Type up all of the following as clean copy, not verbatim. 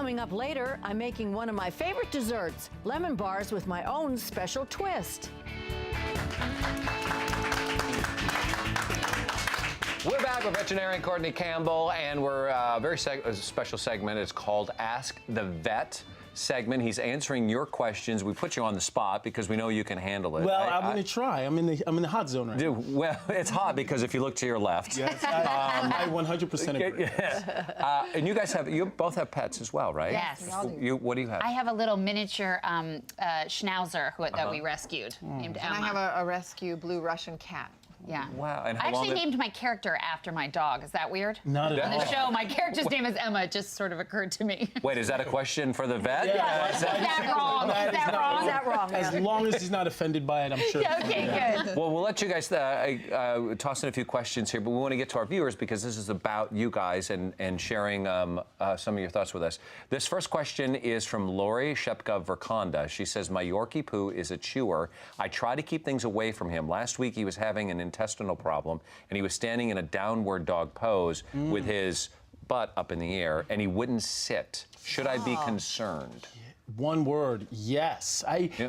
Coming up later, I'm making one of my favorite desserts, lemon bars with my own special twist. We're back with veterinarian Courtney Campbell, and we're a very special segment. It's called Ask the Vet segment. He's answering your questions. We put you on the spot because we know you can handle it. Well, I'm going to try. I'm in the hot zone right now. Well, it's hot because if you look to your left. Yes, I 100% agree. And you both have pets as well, right? Yes. What do you have? I have a little miniature schnauzer that we rescued named Emma. And I have a rescue blue Russian cat. Yeah. Wow. And I actually named my character after my dog. Is that weird? Not at all. On the show, my character's name is Emma. It just sort of occurred to me. Wait, is that a question for the vet? Yeah. Is that wrong? Is that wrong? As long as he's not offended by it, I'm sure. Yeah, okay, good. Well, we'll let you guys toss in a few questions here, but we want to get to our viewers because this is about you guys and sharing some of your thoughts with us. This first question is from Lori Shepka-Verkonda. She says, my Yorkie Poo is a chewer. I try to keep things away from him. Last week, he was having an intestinal problem, and he was standing in a downward dog pose with his butt up in the air, and he wouldn't sit. Should I be concerned? One word, yes.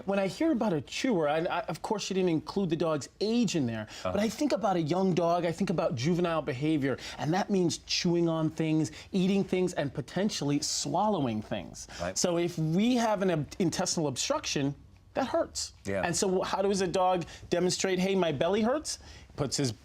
When I hear about a chewer, of course you didn't include the dog's age in there, but I think about a young dog, I think about juvenile behavior, and that means chewing on things, eating things, and potentially swallowing things. Right. So if we have an intestinal obstruction, that hurts. Yeah. And so how does a dog demonstrate, hey, my belly hurts?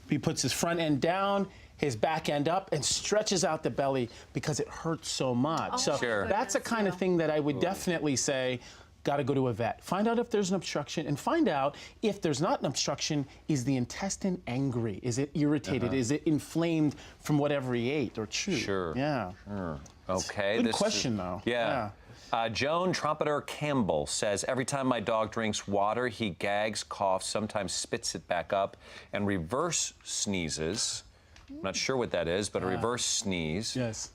He puts his front end down, his back end up, and stretches out the belly because it hurts so much. Oh, so that's a kind of thing that I would definitely say, got to go to a vet. Find out if there's an obstruction, and find out if there's not an obstruction, is the intestine angry? Is it irritated? Is it inflamed from whatever he ate or chewed? Sure. Yeah. Sure. Okay. Good question, though. Yeah. Joan Trumpeter Campbell says, every time my dog drinks water, he gags, coughs, sometimes spits it back up, and reverse sneezes. I'm not sure what that is, but a reverse sneeze. Yes.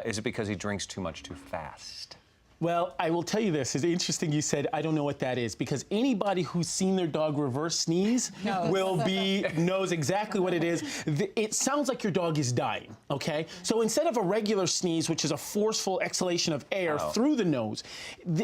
Is it because he drinks too much too fast? Well, I will tell you this. It's interesting you said, I don't know what that is, because anybody who's seen their dog reverse sneeze knows exactly what it is. It sounds like your dog is dying, okay? So instead of a regular sneeze, which is a forceful exhalation of air through the nose,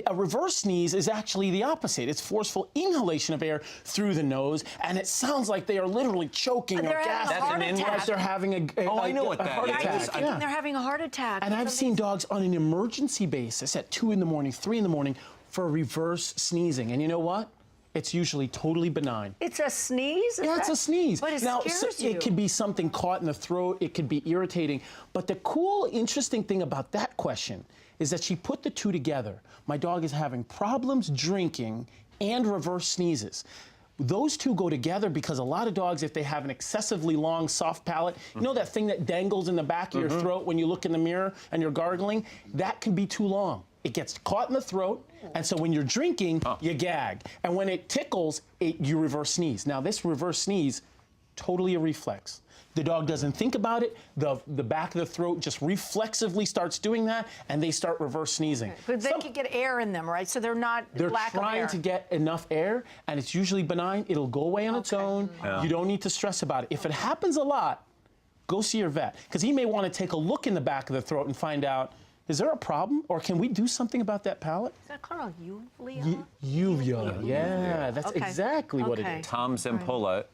a reverse sneeze is actually the opposite. It's forceful inhalation of air through the nose, and it sounds like they are literally choking or gasping. Like they're having a I know what that heart attack. I think they're having a heart attack. And I've seen dogs on an emergency basis at 2 in the morning, 3 in the morning for reverse sneezing. And you know what? It's usually totally benign. It's a sneeze? Yeah, it's a sneeze. But it scares you. It could be something caught in the throat. It could be irritating. But the cool, interesting thing about that question is that she put the two together. My dog is having problems drinking and reverse sneezes. Those two go together because a lot of dogs, if they have an excessively long, soft palate, you know that thing that dangles in the back of your throat when you look in the mirror and you're gargling? That can be too long. It gets caught in the throat, and so when you're drinking, you gag. And when it tickles, you reverse sneeze. Now, this reverse sneeze, totally a reflex. The dog doesn't think about it. The back of the throat just reflexively starts doing that, and they start reverse sneezing. Okay. But they can get air in them, right? So they're not lack of air. They're trying to get enough air, and it's usually benign. It'll go away on its own. Yeah. You don't need to stress about it. If it happens a lot, go see your vet, because he may want to take a look in the back of the throat and find out, is there a problem, or can we do something about that palate? Is that called uvula? Uvula, yeah, that's exactly what it is. Tom Zampola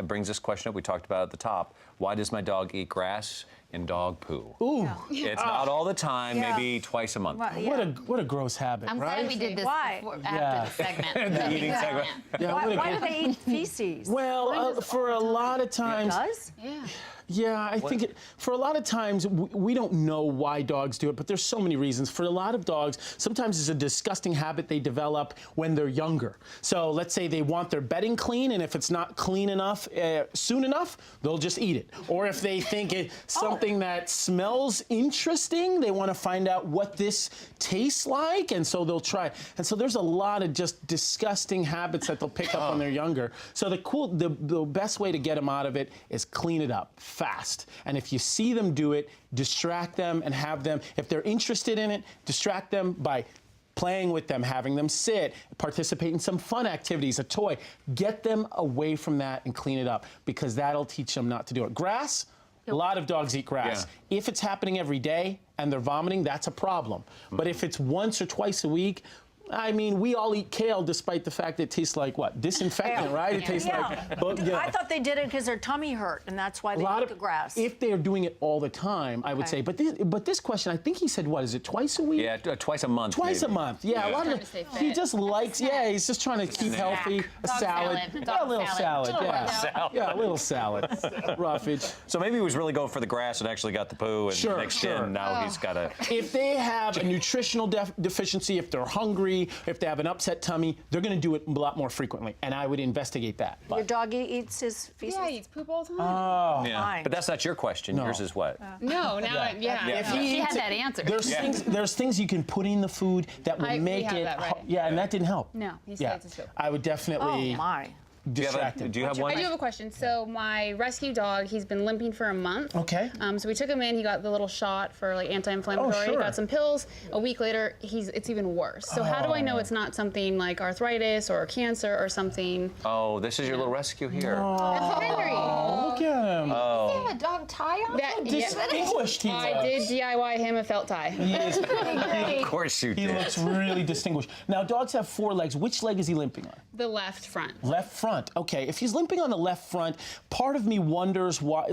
brings this question up. We talked about it at the top. Why does my dog eat grass and dog poo? Ooh. It's not all the time, maybe twice a month. Well, What a gross habit, I'm right? glad we did this after the segment. The eating segment. Why do they eat feces? Well, for a lot of times... It does? Yeah. Yeah, I think for a lot of times, we don't know why dogs do it, but there's so many reasons. For a lot of dogs, sometimes it's a disgusting habit they develop when they're younger. So let's say they want their bedding clean, and if it's not clean enough soon enough, they'll just eat it. Or if they think it's something that smells interesting, they want to find out what this tastes like, and so they'll try. And so there's a lot of just disgusting habits that they'll pick up when they're younger. So the best way to get them out of it is clean it up fast. And if you see them do it, distract them and have them, if they're interested in it, distract them by playing with them, having them sit, participate in some fun activities, a toy. Get them away from that and clean it up, because that'll teach them not to do it. Grass, A lot of dogs eat grass. If it's happening every day and they're vomiting, that's a problem. But if it's once or twice a week, I mean, we all eat kale despite the fact it tastes like what? Disinfectant, right? It tastes like... But, I thought they did it because their tummy hurt, and that's why they eat the grass. If they're doing it all the time, I would say. But this question, I think he said, what, is it twice a week? Yeah, twice a month. Twice a month, yeah. A lot of he just likes, he's just trying to keep healthy. A salad. Yeah, a little salad, yeah, a little salad. Roughage. So maybe he was really going for the grass and actually got the poo and mixed in. Now he's got a... If they have a nutritional deficiency, if they're hungry, if they have an upset tummy, they're going to do it a lot more frequently, and I would investigate that. Your dog eats his feces? Yeah, he eats poop all the time. Oh. Yeah. But that's not your question. No. Yours is what? No, now, If she had that answer. There's things you can put in the food that will make it. That right. Yeah, and that didn't help. No, he stays his food. I would definitely. Oh, my. Distract him. Do you have one? I do have a question. So my rescue dog, he's been limping for a month. Okay. So we took him in. He got the little shot for like anti-inflammatory. He got some pills. A week later, it's even worse. So how do I know it's not something like arthritis or cancer or something? Oh, this is your little rescue here. That's Henry. Look at him. Does he have a dog tie on? Distinguished he I did DIY him a felt tie. He is. Of course you He did. looks really distinguished. Now, dogs have 4 legs. Which leg is he limping on? The left front. Left front. Okay, if he's limping on the left front, part of me wonders why.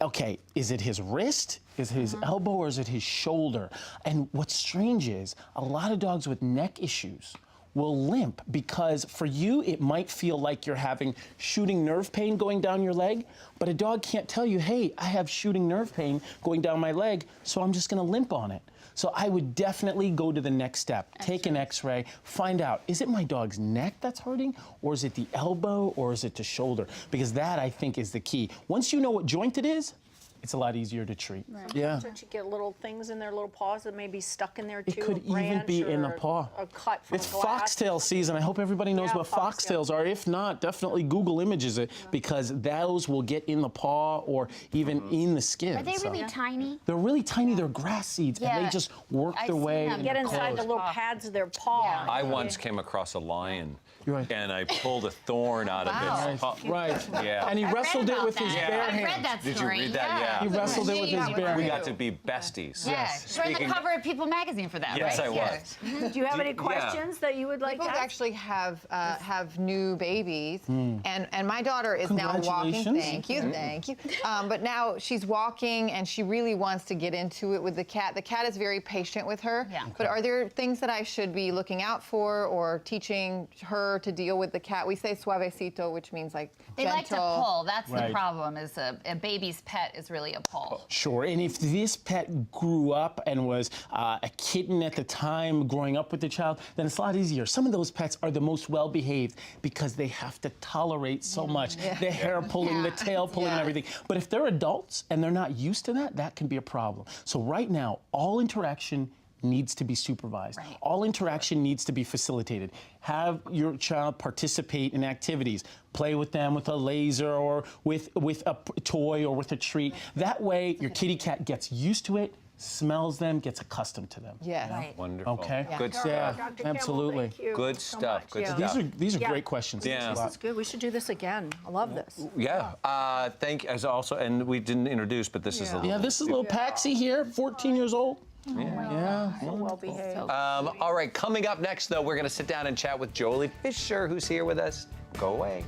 Okay, is it his wrist? Is it his elbow, or is it his shoulder? And what's strange is a lot of dogs with neck issues will limp because for you it might feel like you're having shooting nerve pain going down your leg, but a dog can't tell you, hey, I have shooting nerve pain going down my leg, so I'm just gonna limp on it. So I would definitely go to the next step. Take an x-ray, find out, is it my dog's neck that's hurting, or is it the elbow, or is it the shoulder? Because that, I think, is the key. Once you know what joint it is, it's a lot easier to treat. Right. Yeah. Don't you get little things in their little paws that may be stuck in there too? It could even be in the paw. A cut from It's glass. foxtail season. I hope everybody knows what foxtails are. If not, definitely Google images it because those will get in the paw or even in the skin. Are they really tiny? They're really tiny. They're grass seeds, and they just work their way. Get inside the little pads of their paw. I once came across a lion, Right. and I pulled a thorn out of his paw. Right. Yeah. And he wrestled it with his bare I read hands. that Did you story. read that? Yeah. He wrestled it with his bare We hands. got to be besties. Yeah, you're on the Speaking- cover of People magazine for that, Yes, right? I was. Do you have any questions that you would like People to ask? actually have new babies, and my daughter is now walking. Congratulations. Thank you. But now she's walking, and she really wants to get into it with the cat. The cat is very patient with her. Yeah. But are there things that I should be looking out for or teaching her to deal with the cat? We say suavecito, which means like They gentle. like to pull. That's Right. the problem. Is a baby's pet is really a pull. Sure, and if this pet grew up and was a kitten at the time, growing up with the child, then it's a lot easier. Some of those pets are the most well-behaved because they have to tolerate so much. The hair pulling, the tail pulling, and everything. But if they're adults and they're not used to that, that can be a problem. So right now, all interaction needs to be supervised. Right. All interaction needs to be facilitated. Have your child participate in activities. Play with them with a laser or with a toy or with a treat. That way, your kitty cat gets used to it, smells them, gets accustomed to them. Yes. Right. Wonderful. Okay. Good Yeah, stuff. Dr. Campbell, absolutely. thank you Good so stuff. much. Good Yeah. stuff. These are Yeah. great questions. Yeah. Thanks a This lot. is good. We should do this again. I love this. Yeah. Thank as also, and we didn't introduce, but this is a little. Yeah, this is little Paxi here, 14 years old. So well behaved. All right, coming up next, though, we're going to sit down and chat with Jolie Fisher, who's here with us. Go away.